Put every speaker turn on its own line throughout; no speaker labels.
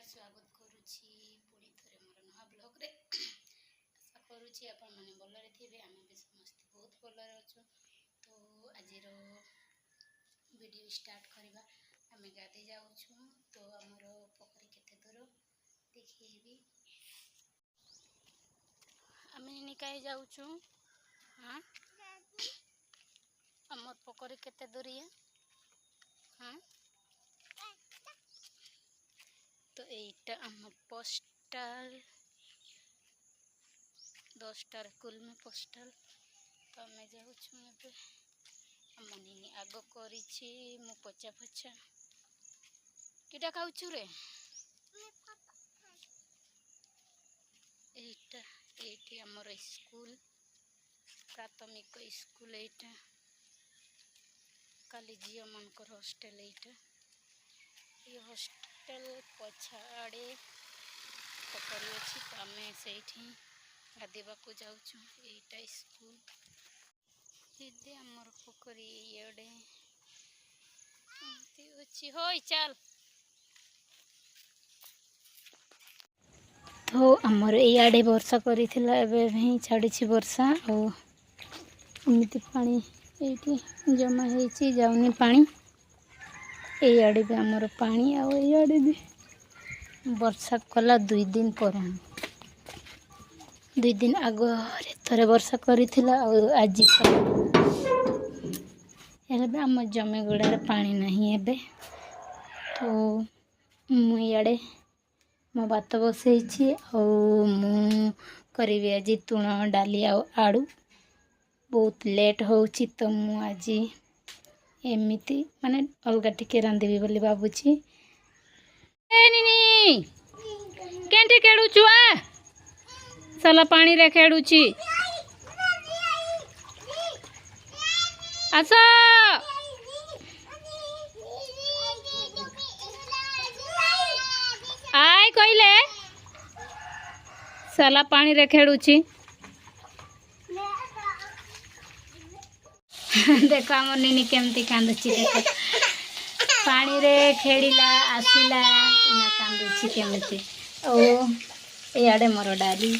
स्वागत करुछि पुणी थरे मोर नुआ ब्लॉग रे आशा करुछि आपण माने भलरे थिबे। आमे भी समस्त बहुत भलरे अछु। तो आज वीडियो स्टार्ट करबा। आमे गाधे जाउछु। तो हमर पोखरी केते दूर देखिबी। आमे निकाय जाउछु। हां हमर पोखरी केते दूर है। हां तो एटा हम पोस्टल 10 स्कूल में पोस्टल तो आम जाऊँ मनी आग करी मु पचा फचा किटा खाऊ रे एटा एटी हमर स्कूल प्राथमिक स्कूल एटा काली झील मनकर हॉस्टल एटा ये हॉस्टल पछाड़े पोखरी अच्छी तो आम से गाधेबा को जाऊँ। एटा स्कूल ये आमर पोखरी इे अच्छी हो चल। तो आमर इे वर्षा करी छाड़ी वर्षा आमती पानी ये जमा हो जाऊनी पानी इे भी आमर पानी आड़े भी वर्षा कला 2 दिन पर 2 दिन आग थे वर्षा करी आज आम जमी गुड़ार पानी नहीं एबे। तो मुझे मो भात बसई करी आज तुण डाली आड़ू बहुत लेट हो तो मु आज एमती माने अलग टिके रांधि बोली भावुची। केंटी खेलुचु साला पानी रे खेलुची आस आय कहले साला पानी रे खेलुची देखो आम नीनी केमती कांदुची देखो पानी रे खेलिला आसिला इना कांदुची केमती ओ याडे मोर डाली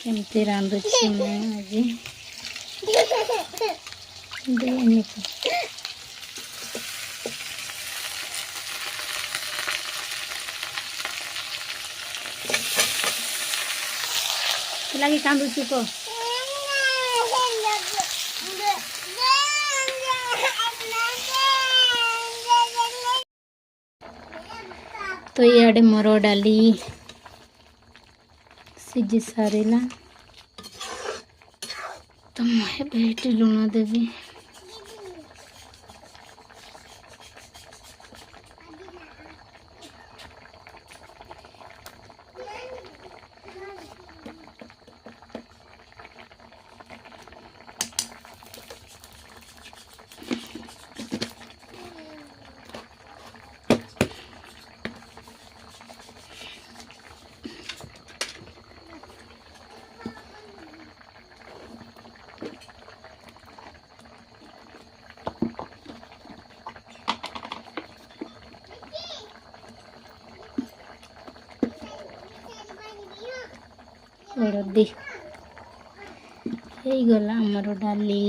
केमती रांधुची मैं आज देनी लगी कांदुची को तो इे मोर डाली सिझी सारा तो मुझे लुण देवी गला आमर डाली